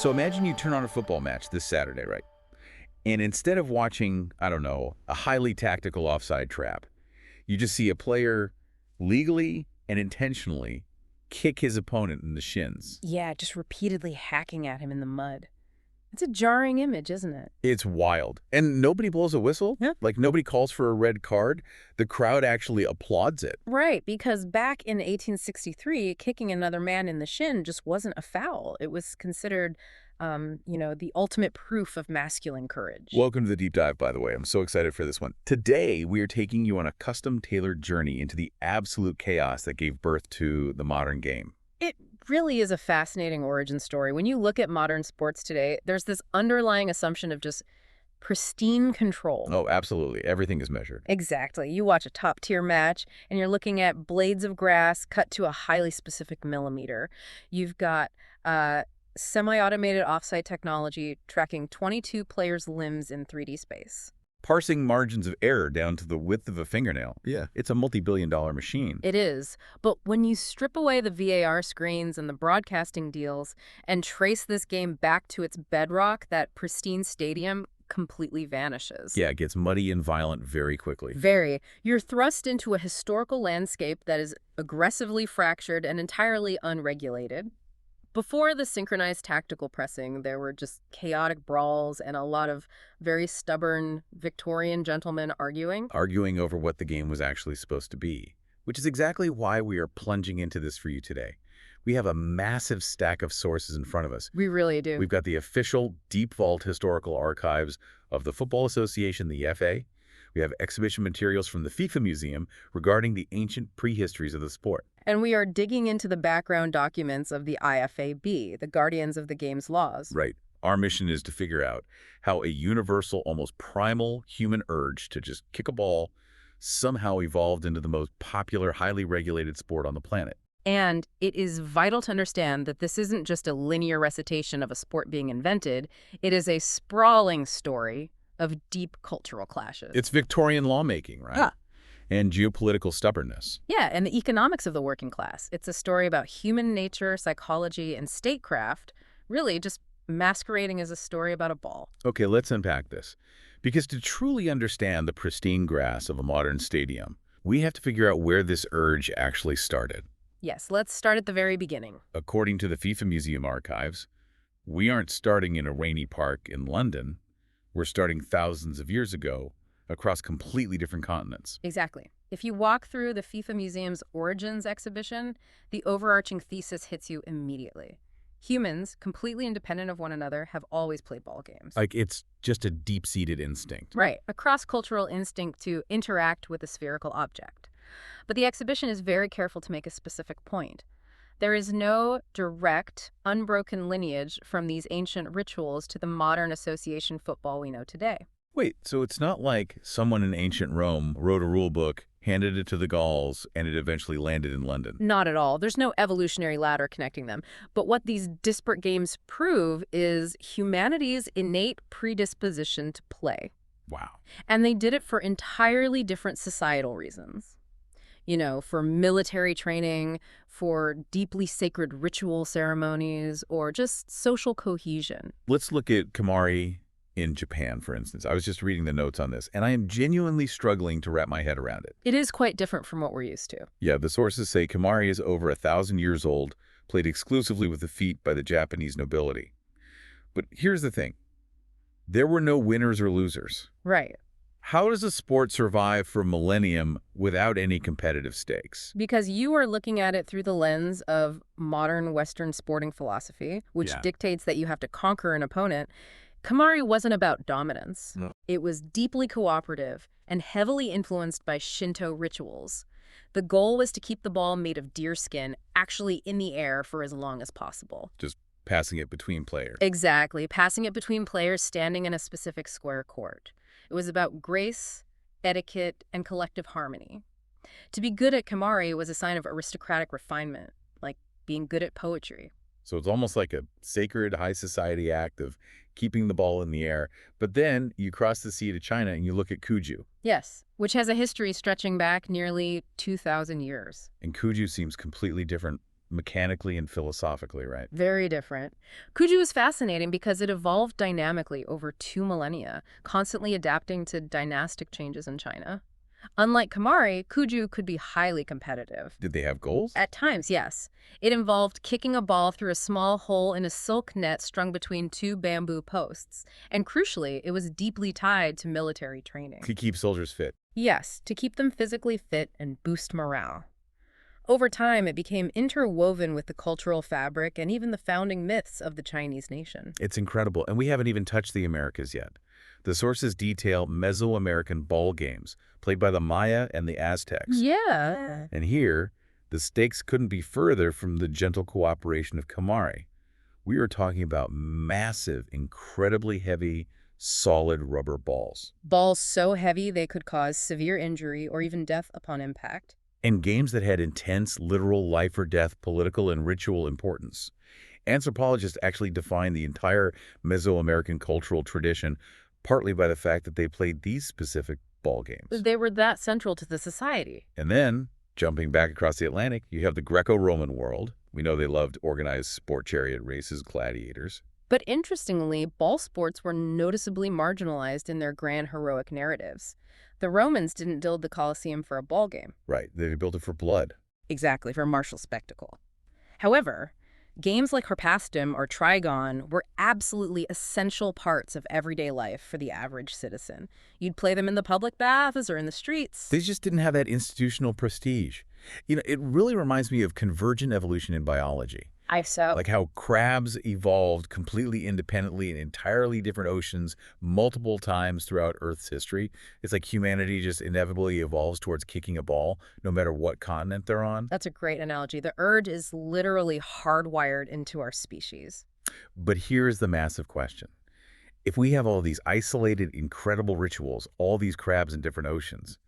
So imagine you turn on a football match this Saturday, right? And instead of watching, I don't know, a highly tactical offside trap, you just see a player legally and intentionally kick his opponent in the shins. Yeah, just repeatedly hacking at him in the mud. It's a jarring image, isn't it? It's wild. And nobody blows a whistle? Yeah. Like nobody calls for a red card? The crowd actually applauds it. Right, because back in 1863, kicking another man in the shin just wasn't a foul. It was considered, the ultimate proof of masculine courage. Welcome to the deep dive, by the way. I'm so excited for this one. Today, we are taking you on a custom-tailored journey into the absolute chaos that gave birth to the modern game. It really is a fascinating origin story. When you look at modern sports today, there's this underlying assumption of just pristine control. Oh, absolutely. Everything is measured. Exactly. You watch a top-tier match, and you're looking at blades of grass cut to a highly specific millimeter. You've got semi-automated offside technology tracking 22 players' limbs in 3D space. Parsing margins of error down to the width of a fingernail. Yeah, it's a multi-billion-dollar machine. It is. But when you strip away the VAR screens and the broadcasting deals and trace this game back to its bedrock, that pristine stadium completely vanishes. Yeah, it gets muddy and violent very quickly. Very. You're thrust into a historical landscape that is aggressively fractured and entirely unregulated. Before the synchronized tactical pressing, there were just chaotic brawls and a lot of very stubborn Victorian gentlemen arguing. Arguing over what the game was actually supposed to be, which is exactly why we are plunging into this for you today. We have a massive stack of sources in front of us. We really do. We've got the official Deep Vault historical archives of the Football Association, the FA. We have exhibition materials from the FIFA Museum regarding the ancient prehistories of the sport. And we are digging into the background documents of the IFAB, the guardians of the game's laws. Right. Our mission is to figure out how a universal, almost primal human urge to just kick a ball somehow evolved into the most popular, highly regulated sport on the planet. And it is vital to understand that this isn't just a linear recitation of a sport being invented. It is a sprawling story of deep cultural clashes. It's Victorian lawmaking, right? Yeah. And geopolitical stubbornness. Yeah, and the economics of the working class. It's a story about human nature, psychology, and statecraft, really just masquerading as a story about a ball. Okay, let's unpack this. Because to truly understand the pristine grass of a modern stadium, we have to figure out where this urge actually started. Yes, let's start at the very beginning. According to the FIFA Museum archives, we aren't starting in a rainy park in London. We're starting thousands of years ago across completely different continents. Exactly. If you walk through the FIFA Museum's Origins exhibition, the overarching thesis hits you immediately. Humans, completely independent of one another, have always played ball games. Like, it's just a deep-seated instinct. Right, a cross-cultural instinct to interact with a spherical object. But the exhibition is very careful to make a specific point. There is no direct, unbroken lineage from these ancient rituals to the modern association football we know today. Wait, so it's not like someone in ancient Rome wrote a rule book, handed it to the Gauls, and it eventually landed in London? Not at all. There's no evolutionary ladder connecting them. But what these disparate games prove is humanity's innate predisposition to play. Wow. And they did it for entirely different societal reasons. For military training, for deeply sacred ritual ceremonies, or just social cohesion. Let's look at Kemari in Japan, for instance. I was just reading the notes on this, and I am genuinely struggling to wrap my head around it. It is quite different from what we're used to. Yeah, the sources say Kemari is over 1,000 years old, played exclusively with the feet by the Japanese nobility. But here's the thing. There were no winners or losers. Right. How does a sport survive for a millennium without any competitive stakes? Because you are looking at it through the lens of modern Western sporting philosophy, which dictates that you have to conquer an opponent. Kemari wasn't about dominance. No. It was deeply cooperative and heavily influenced by Shinto rituals. The goal was to keep the ball made of deer skin actually in the air for as long as possible. Just passing it between players. Exactly, passing it between players standing in a specific square court. It was about grace, etiquette, and collective harmony. To be good at Kemari was a sign of aristocratic refinement, like being good at poetry. So it's almost like a sacred high society act of keeping the ball in the air. But then you cross the sea to China and you look at Cuju. Yes, which has a history stretching back nearly 2,000 years. And Cuju seems completely different mechanically and philosophically, right? Very different. Kuju is fascinating because it evolved dynamically over 2 millennia, constantly adapting to dynastic changes in China. Unlike Kamari, Kuju could be highly competitive. Did they have goals? At times, yes. It involved kicking a ball through a small hole in a silk net strung between two bamboo posts. And crucially, it was deeply tied to military training. To keep soldiers fit. Yes, to keep them physically fit and boost morale. Over time, it became interwoven with the cultural fabric and even the founding myths of the Chinese nation. It's incredible, and we haven't even touched the Americas yet. The sources detail Mesoamerican ball games, played by the Maya and the Aztecs. Yeah. And here, the stakes couldn't be further from the gentle cooperation of Kamari. We are talking about massive, incredibly heavy, solid rubber balls. Balls so heavy they could cause severe injury or even death upon impact. And games that had intense, literal life-or-death political and ritual importance. Anthropologists actually define the entire Mesoamerican cultural tradition partly by the fact that they played these specific ball games. They were that central to the society. And then, jumping back across the Atlantic, you have the Greco-Roman world. We know they loved organized sport chariot races, gladiators. But interestingly, ball sports were noticeably marginalized in their grand heroic narratives. The Romans didn't build the Colosseum for a ball game. Right, they built it for blood. Exactly, for martial spectacle. However, games like Harpastum or Trigon were absolutely essential parts of everyday life for the average citizen. You'd play them in the public baths or in the streets. They just didn't have that institutional prestige. You know, it really reminds me of convergent evolution in biology. Like how crabs evolved completely independently in entirely different oceans multiple times throughout Earth's history. It's like humanity just inevitably evolves towards kicking a ball, no matter what continent they're on. That's a great analogy. The urge is literally hardwired into our species. But here's the massive question. If we have all these isolated, incredible rituals, all these crabs in different oceans,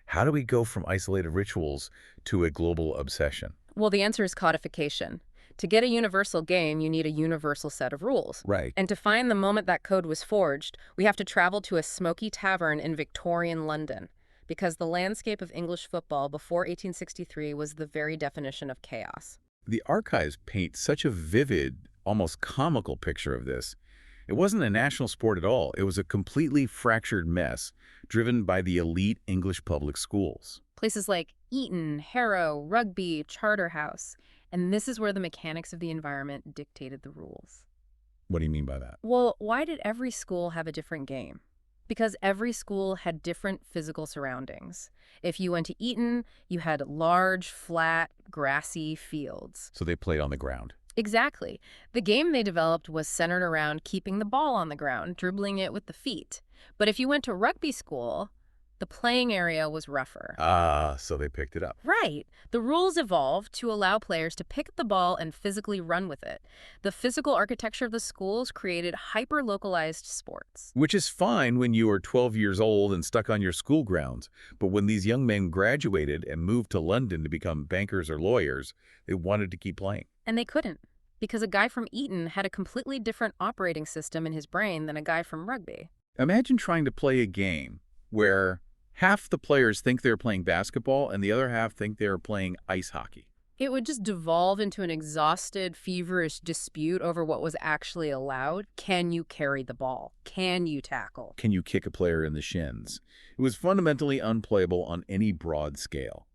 how do we go from isolated rituals to a global obsession? Well, the answer is codification. To get a universal game, you need a universal set of rules. Right. And to find the moment that code was forged, we have to travel to a smoky tavern in Victorian London, because the landscape of English football before 1863 was the very definition of chaos. The archives paint such a vivid, almost comical picture of this. It wasn't a national sport at all. It was a completely fractured mess, driven by the elite English public schools. Places like Eton, Harrow, Rugby, Charterhouse. And this is where the mechanics of the environment dictated the rules. What do you mean by that? Well, why did every school have a different game? Because every school had different physical surroundings. If you went to Eton, you had large, flat, grassy fields. So they played on the ground. Exactly. The game they developed was centered around keeping the ball on the ground, dribbling it with the feet. But if you went to rugby school, the playing area was rougher. So they picked it up. Right. The rules evolved to allow players to pick up the ball and physically run with it. The physical architecture of the schools created hyper-localized sports. Which is fine when you are 12 years old and stuck on your school grounds. But when these young men graduated and moved to London to become bankers or lawyers, they wanted to keep playing. And they couldn't, because a guy from Eton had a completely different operating system in his brain than a guy from rugby. Imagine trying to play a game where half the players think they're playing basketball and the other half think they're playing ice hockey. It would just devolve into an exhausted, feverish dispute over what was actually allowed. Can you carry the ball? Can you tackle? Can you kick a player in the shins? It was fundamentally unplayable on any broad scale.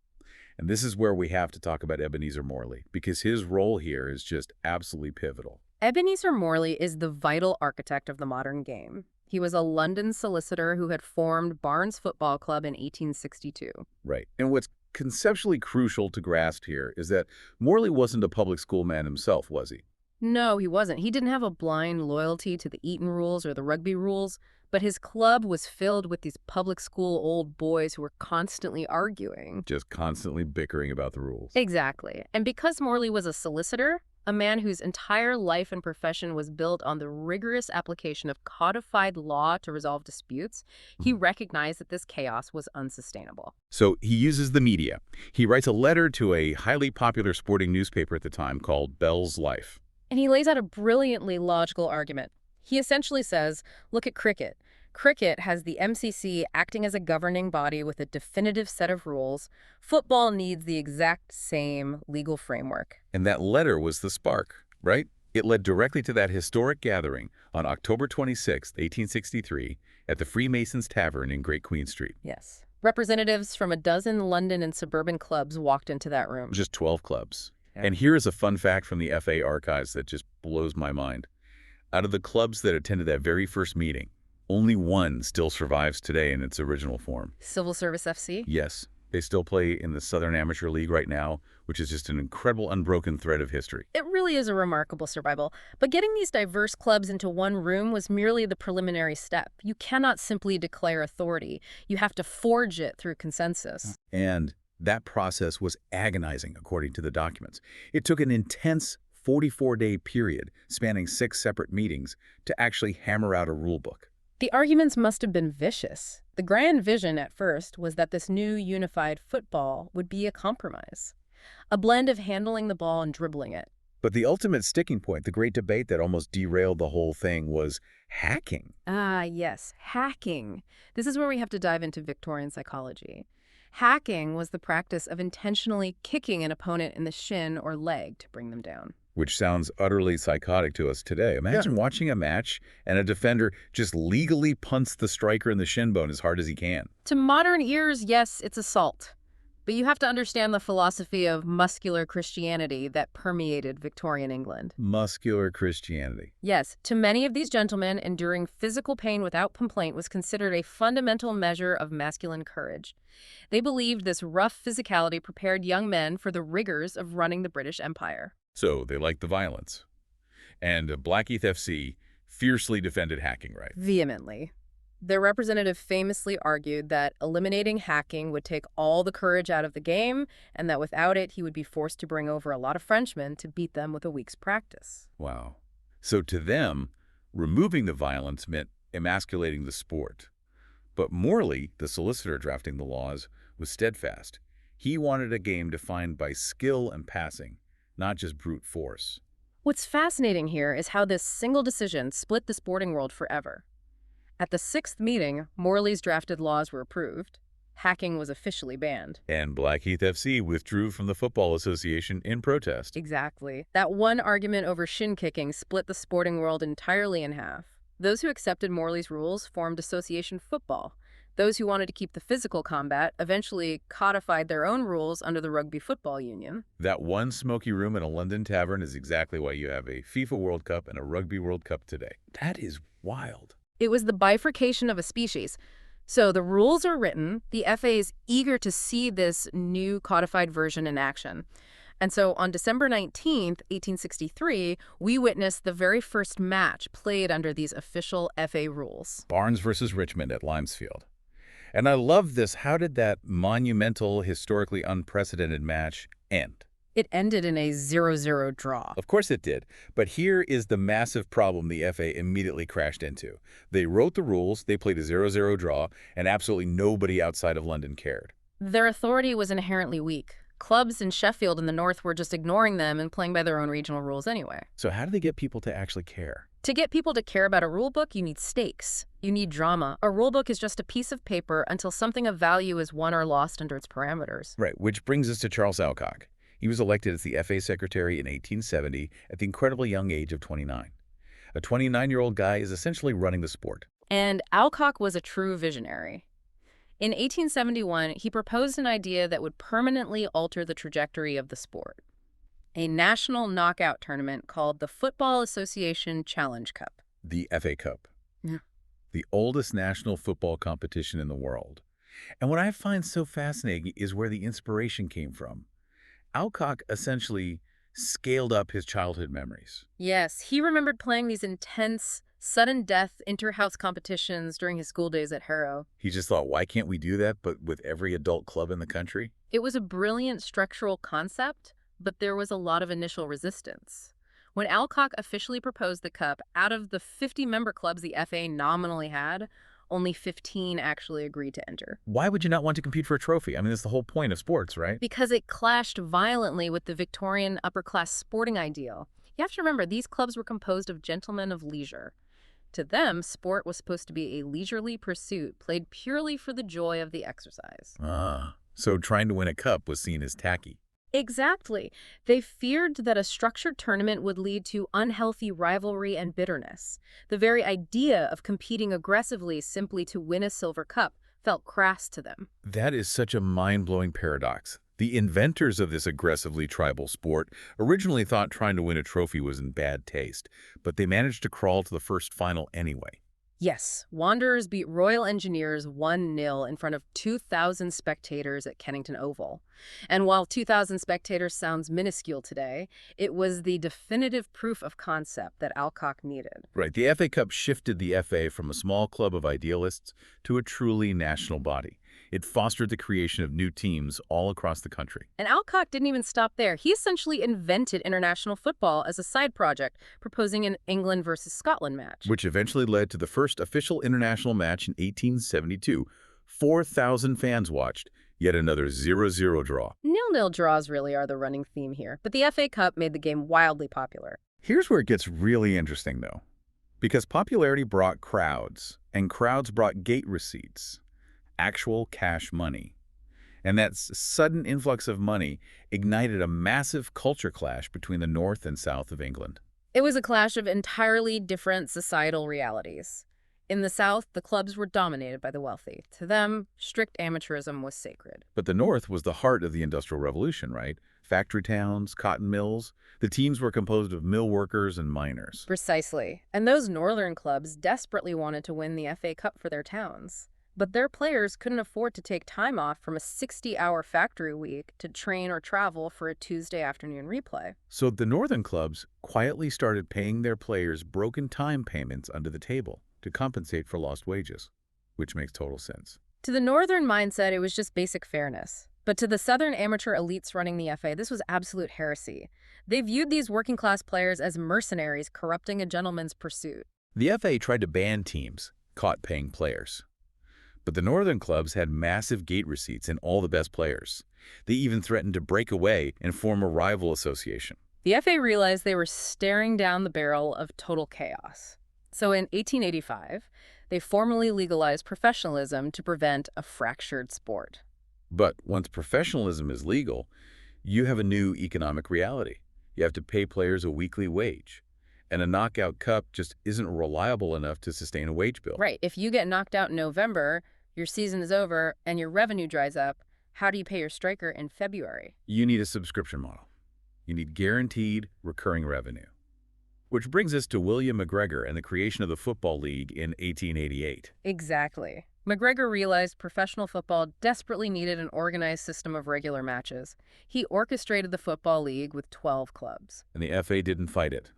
And this is where we have to talk about Ebenezer Morley, because his role here is just absolutely pivotal. Ebenezer Morley is the vital architect of the modern game. He was a London solicitor who had formed Barnes Football Club in 1862. Right. And what's conceptually crucial to grasp here is that Morley wasn't a public school man himself, was he? No, he wasn't. He didn't have a blind loyalty to the Eton rules or the rugby rules, but his club was filled with these public school old boys who were constantly arguing. Just constantly bickering about the rules. Exactly. And because Morley was a solicitor, a man whose entire life and profession was built on the rigorous application of codified law to resolve disputes, he recognized that this chaos was unsustainable. So he uses the media. He writes a letter to a highly popular sporting newspaper at the time called Bell's Life. And he lays out a brilliantly logical argument. He essentially says, look at cricket. Cricket has the MCC acting as a governing body with a definitive set of rules. Football needs the exact same legal framework. And that letter was the spark, right? It led directly to that historic gathering on October 26, 1863, at the Freemasons Tavern in Great Queen Street. Yes. Representatives from a dozen London and suburban clubs walked into that room. Just 12 clubs. Yeah. And here is a fun fact from the FA archives that just blows my mind. Out of the clubs that attended that very first meeting, only one still survives today in its original form. Civil Service FC? Yes, they still play in the Southern Amateur League right now, which is just an incredible unbroken thread of history. It really is a remarkable survival. But getting these diverse clubs into one room was merely the preliminary step. You cannot simply declare authority. You have to forge it through consensus. And that process was agonizing, according to the documents. It took an intense 44-day period, spanning 6 separate meetings, to actually hammer out a rule book. The arguments must have been vicious. The grand vision at first was that this new unified football would be a compromise, a blend of handling the ball and dribbling it. But the ultimate sticking point, the great debate that almost derailed the whole thing, was hacking. Ah, yes, hacking. This is where we have to dive into Victorian psychology. Hacking was the practice of intentionally kicking an opponent in the shin or leg to bring them down. Which sounds utterly psychotic to us today. Imagine watching a match and a defender just legally punts the striker in the shin bone as hard as he can. To modern ears, yes, it's assault. But you have to understand the philosophy of muscular Christianity that permeated Victorian England. Muscular Christianity. Yes, to many of these gentlemen, enduring physical pain without complaint was considered a fundamental measure of masculine courage. They believed this rough physicality prepared young men for the rigors of running the British Empire. So they liked the violence. And Blackheath FC fiercely defended hacking rights. Vehemently. Their representative famously argued that eliminating hacking would take all the courage out of the game, and that without it, he would be forced to bring over a lot of Frenchmen to beat them with a week's practice. Wow. So to them, removing the violence meant emasculating the sport. But Morley, the solicitor drafting the laws, was steadfast. He wanted a game defined by skill and passing, not just brute force. What's fascinating here is how this single decision split the sporting world forever. At the 6th meeting, Morley's drafted laws were approved. Hacking was officially banned. And Blackheath FC withdrew from the Football Association in protest. Exactly. That one argument over shin kicking split the sporting world entirely in half. Those who accepted Morley's rules formed association football. Those who wanted to keep the physical combat eventually codified their own rules under the Rugby Football Union. That one smoky room in a London tavern is exactly why you have a FIFA World Cup and a Rugby World Cup today. That is wild. It was the bifurcation of a species. So the rules are written, the FA is eager to see this new codified version in action. And so on December 19th, 1863, we witnessed the very first match played under these official FA rules. Barnes versus Richmond at Limesfield. And I love this. How did that monumental, historically unprecedented match end? It ended in a 0-0 draw. Of course it did. But here is the massive problem the FA immediately crashed into. They wrote the rules, they played a 0-0 draw, and absolutely nobody outside of London cared. Their authority was inherently weak. Clubs in Sheffield in the north were just ignoring them and playing by their own regional rules anyway. So how do they get people to actually care? To get people to care about a rule book, you need stakes. You need drama. A rule book is just a piece of paper until something of value is won or lost under its parameters. Right, which brings us to Charles Alcock. He was elected as the FA secretary in 1870 at the incredibly young age of 29. A 29-year-old guy is essentially running the sport. And Alcock was a true visionary. In 1871, he proposed an idea that would permanently alter the trajectory of the sport. A national knockout tournament called the Football Association Challenge Cup. The FA Cup. Yeah. The oldest national football competition in the world. And what I find so fascinating is where the inspiration came from. Alcock essentially scaled up his childhood memories. Yes, he remembered playing these intense, sudden-death inter-house competitions during his school days at Harrow. He just thought, why can't we do that, but with every adult club in the country? It was a brilliant structural concept, but there was a lot of initial resistance. When Alcock officially proposed the cup, out of the 50 member clubs the FA nominally had, only 15 actually agreed to enter. Why would you not want to compete for a trophy? I mean, that's the whole point of sports, right? Because it clashed violently with the Victorian upper-class sporting ideal. You have to remember, these clubs were composed of gentlemen of leisure. To them, sport was supposed to be a leisurely pursuit played purely for the joy of the exercise. So trying to win a cup was seen as tacky. Exactly. They feared that a structured tournament would lead to unhealthy rivalry and bitterness. The very idea of competing aggressively simply to win a silver cup felt crass to them. That is such a mind-blowing paradox. The inventors of this aggressively tribal sport originally thought trying to win a trophy was in bad taste, but they managed to crawl to the first final anyway. Yes, Wanderers beat Royal Engineers 1-0 in front of 2,000 spectators at Kennington Oval. And while 2,000 spectators sounds minuscule today, it was the definitive proof of concept that Alcock needed. Right, the FA Cup shifted the FA from a small club of idealists to a truly national body. It fostered the creation of new teams all across the country. And Alcock didn't even stop there. He essentially invented international football as a side project, proposing an England versus Scotland match. Which eventually led to the first official international match in 1872. 4,000 fans watched, yet another 0-0 draw. 0-0 draws really are the running theme here, but the FA Cup made the game wildly popular. Here's where it gets really interesting, though. Because popularity brought crowds, and crowds brought gate receipts. Actual cash money. And that sudden influx of money ignited a massive culture clash between the north and south of England. It was a clash of entirely different societal realities. In the South, the clubs were dominated by the wealthy. To them, strict amateurism was sacred. But the North was the heart of the Industrial Revolution, right? Factory towns, cotton mills. The teams were composed of mill workers and miners. Precisely. And those northern clubs desperately wanted to win the FA Cup for their towns. But their players couldn't afford to take time off from a 60-hour factory week to train or travel for a Tuesday afternoon replay. So the northern clubs quietly started paying their players broken time payments under the table to compensate for lost wages, which makes total sense. To the northern mindset, it was just basic fairness. But to the southern amateur elites running the FA, this was absolute heresy. They viewed these working-class players as mercenaries corrupting a gentleman's pursuit. The FA tried to ban teams caught paying players. But the northern clubs had massive gate receipts and all the best players. They even threatened to break away and form a rival association. The FA realized they were staring down the barrel of total chaos. So in 1885, they formally legalized professionalism to prevent a fractured sport. But once professionalism is legal, you have a new economic reality. You have to pay players a weekly wage. And a knockout cup just isn't reliable enough to sustain a wage bill. Right. If you get knocked out in November, your season is over, and your revenue dries up, how do you pay your striker in February? You need a subscription model. You need guaranteed recurring revenue. Which brings us to William McGregor and the creation of the Football League in 1888. Exactly. McGregor realized professional football desperately needed an organized system of regular matches. He orchestrated the Football League with 12 clubs. And the FA didn't fight it.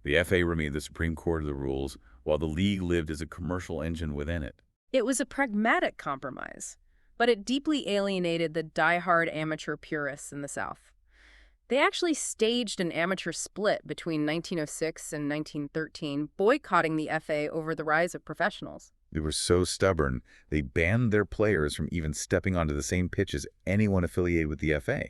The FA remained the supreme court of the rules, while the league lived as a commercial engine within it. It was a pragmatic compromise, but it deeply alienated the die-hard amateur purists in the South. They actually staged an amateur split between 1906 and 1913, boycotting the FA over the rise of professionals. They were so stubborn, they banned their players from even stepping onto the same pitch as anyone affiliated with the FA.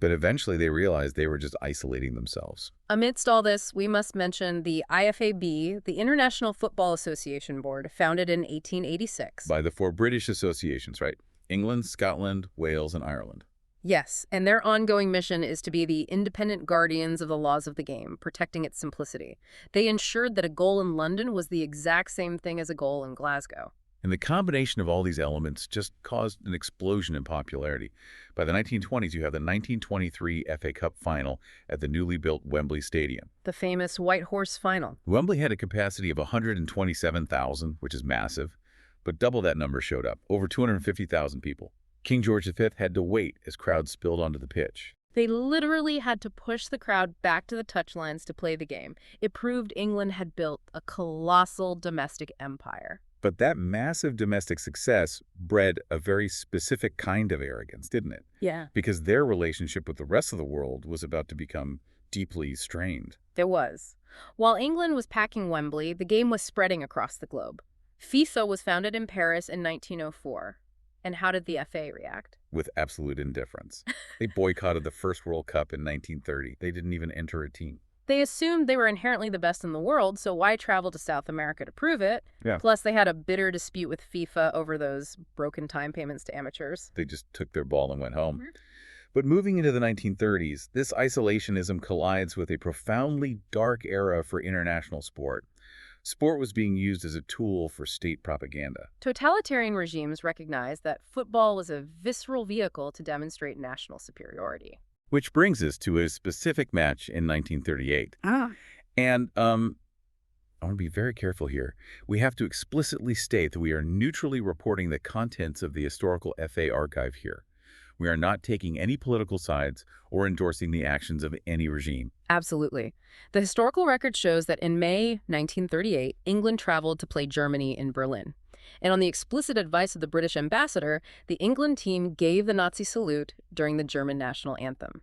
But eventually they realized they were just isolating themselves. Amidst all this, we must mention the IFAB, the International Football Association Board, founded in 1886. By the four British associations, right? England, Scotland, Wales, and Ireland. Yes, and their ongoing mission is to be the independent guardians of the laws of the game, protecting its simplicity. They ensured that a goal in London was the exact same thing as a goal in Glasgow. And the combination of all these elements just caused an explosion in popularity. By the 1920s, you have the 1923 FA Cup final at the newly built Wembley Stadium. The famous White Horse Final. Wembley had a capacity of 127,000, which is massive, but double that number showed up, over 250,000 people. King George V had to wait as crowds spilled onto the pitch. They literally had to push the crowd back to the touchlines to play the game. It proved England had built a colossal domestic empire. But that massive domestic success bred a very specific kind of arrogance, didn't it? Yeah. Because their relationship with the rest of the world was about to become deeply strained. There was. While England was packing Wembley, the game was spreading across the globe. FIFA was founded in Paris in 1904. And how did the FA react? With absolute indifference. They boycotted the first World Cup in 1930. They didn't even enter a team. They assumed they were inherently the best in the world, so why travel to South America to prove it? Yeah. Plus, they had a bitter dispute with FIFA over those broken time payments to amateurs. They just took their ball and went home. Mhm. But moving into the 1930s, this isolationism collides with a profoundly dark era for international sport. Sport was being used as a tool for state propaganda. Totalitarian regimes recognized that football was a visceral vehicle to demonstrate national superiority. Which brings us to a specific match in 1938. And I want to be very careful here. We have to explicitly state that we are neutrally reporting the contents of the historical FA archive here. We are not taking any political sides or endorsing the actions of any regime. Absolutely. The historical record shows that in May 1938, England traveled to play Germany in Berlin. And on the explicit advice of the British ambassador, the England team gave the Nazi salute during the German national anthem.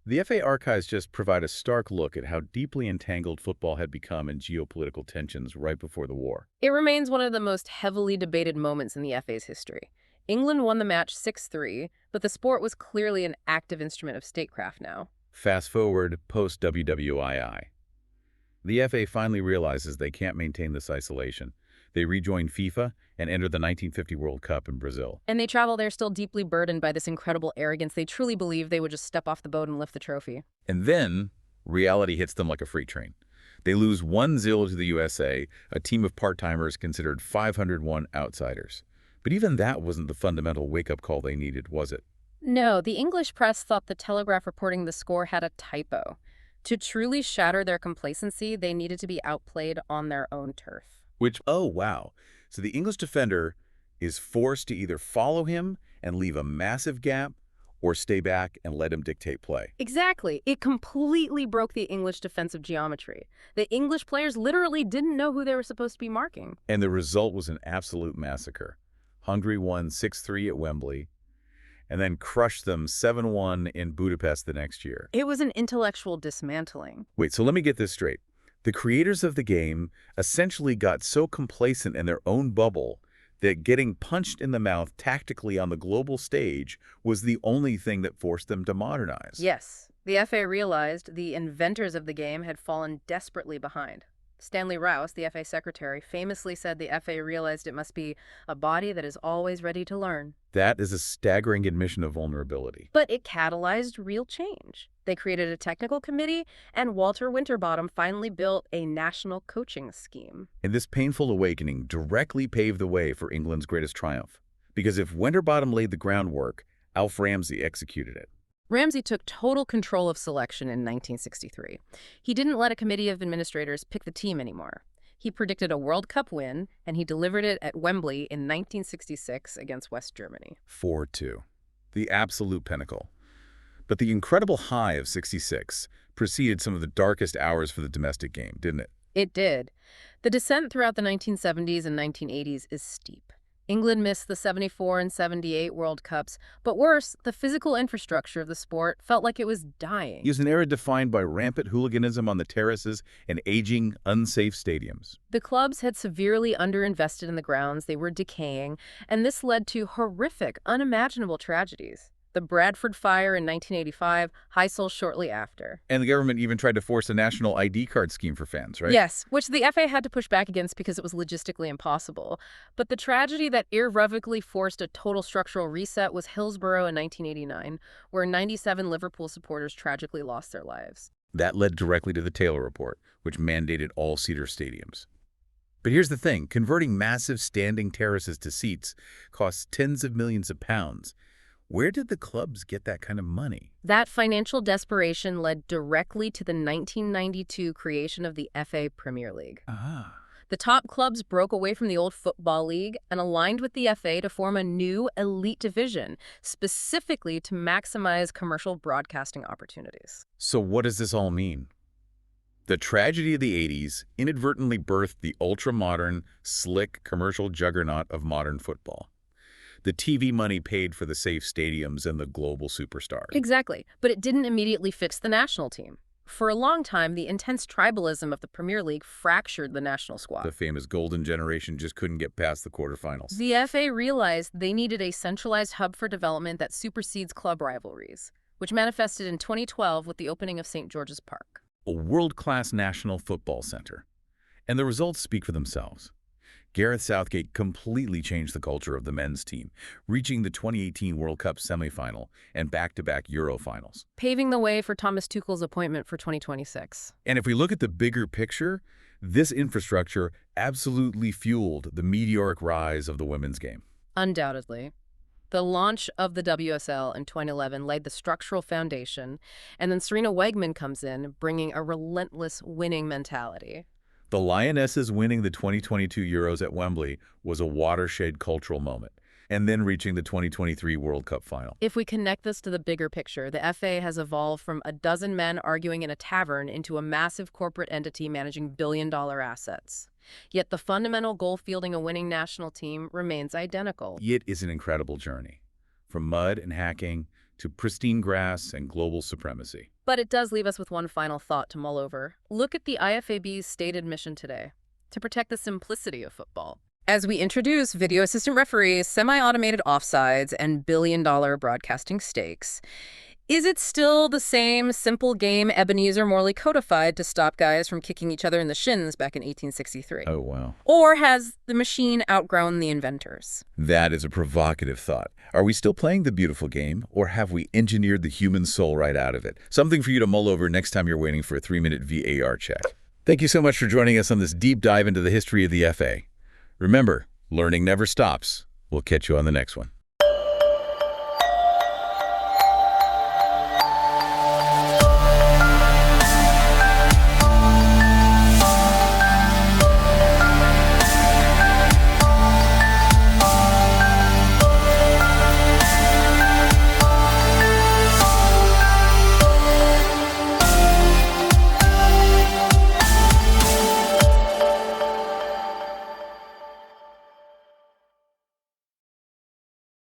The FA archives just provide a stark look at how deeply entangled football had become in geopolitical tensions right before the war. It remains one of the most heavily debated moments in the FA's history. England won the match 6-3, but the sport was clearly an active instrument of statecraft now. Fast forward post-WWII. The FA finally realizes they can't maintain this isolation. They rejoin FIFA and enter the 1950 World Cup in Brazil. And they travel there still deeply burdened by this incredible arrogance. They truly believe they would just step off the boat and lift the trophy. And then reality hits them like a freight train. They lose 1-0 to the USA, a team of part-timers considered 501 outsiders. But even that wasn't the fundamental wake-up call they needed, was it? No, the English press thought the Telegraph reporting the score had a typo. To truly shatter their complacency, they needed to be outplayed on their own turf. Oh, wow. So the English defender is forced to either follow him and leave a massive gap or stay back and let him dictate play. Exactly. It completely broke the English defensive geometry. The English players literally didn't know who they were supposed to be marking. And the result was an absolute massacre. Hungary won 6-3 at Wembley and then crushed them 7-1 in Budapest the next year. It was an intellectual dismantling. Wait, so let me get this straight. The creators of the game essentially got so complacent in their own bubble that getting punched in the mouth tactically on the global stage was the only thing that forced them to modernize. Yes, the FA realized the inventors of the game had fallen desperately behind. Stanley Rouse, the FA secretary, famously said the FA realized it must be a body that is always ready to learn. That is a staggering admission of vulnerability. But it catalyzed real change. They created a technical committee, and Walter Winterbottom finally built a national coaching scheme. And this painful awakening directly paved the way for England's greatest triumph. Because if Winterbottom laid the groundwork, Alf Ramsey executed it. Ramsey took total control of selection in 1963. He didn't let a committee of administrators pick the team anymore. He predicted a World Cup win, and he delivered it at Wembley in 1966 against West Germany. 4-2. The absolute pinnacle. But the incredible high of '66 preceded some of the darkest hours for the domestic game, didn't it? It did. The descent throughout the 1970s and 1980s is steep. England missed the 74 and 78 World Cups, but worse, the physical infrastructure of the sport felt like it was dying. It was an era defined by rampant hooliganism on the terraces and aging, unsafe stadiums. The clubs had severely underinvested in the grounds, they were decaying, and this led to horrific, unimaginable tragedies. The Bradford Fire in 1985, Heysel shortly after. And the government even tried to force a national ID card scheme for fans, right? Yes, which the FA had to push back against because it was logistically impossible. But the tragedy that irrevocably forced a total structural reset was Hillsborough in 1989, where 97 Liverpool supporters tragically lost their lives. That led directly to the Taylor Report, which mandated all-seater stadiums. But here's the thing, converting massive standing terraces to seats costs tens of millions of pounds. Where did the clubs get that kind of money? That financial desperation led directly to the 1992 creation of the FA Premier League. The top clubs broke away from the old Football League and aligned with the FA to form a new elite division, specifically to maximize commercial broadcasting opportunities. So what does this all mean? The tragedy of the 80s inadvertently birthed the ultra-modern, slick commercial juggernaut of modern football. The TV money paid for the safe stadiums and the global superstars. Exactly, but it didn't immediately fix the national team. For a long time, the intense tribalism of the Premier League fractured the national squad. The famous golden generation just couldn't get past the quarterfinals. The FA realized they needed a centralized hub for development that supersedes club rivalries, which manifested in 2012 with the opening of St. George's Park. a world-class national football center. And the results speak for themselves. Gareth Southgate completely changed the culture of the men's team, reaching the 2018 World Cup semifinal and back-to-back Euro finals. Paving the way for Thomas Tuchel's appointment for 2026. And if we look at the bigger picture, this infrastructure absolutely fueled the meteoric rise of the women's game. Undoubtedly. The launch of the WSL in 2011 laid the structural foundation, and then Serena Wegman comes in, bringing a relentless winning mentality. The Lionesses winning the 2022 Euros at Wembley was a watershed cultural moment, and then reaching the 2023 World Cup final. If we connect this to the bigger picture, the FA has evolved from a dozen men arguing in a tavern into a massive corporate entity managing billion-dollar assets. Yet the fundamental goal, fielding a winning national team, remains identical. It is an incredible journey, from mud and hacking to pristine grass and global supremacy. But it does leave us with one final thought to mull over. Look at the IFAB's stated mission today: to protect the simplicity of football. As we introduce video assistant referees, semi-automated offsides, and billion-dollar broadcasting stakes, is it still the same simple game Ebenezer Morley codified to stop guys from kicking each other in the shins back in 1863? Oh, wow. Or has the machine outgrown the inventors? That is a provocative thought. Are we still playing the beautiful game, or have we engineered the human soul right out of it? Something for you to mull over next time you're waiting for a 3-minute VAR check. Thank you so much for joining us on this deep dive into the history of the FA. Remember, learning never stops. We'll catch you on the next one.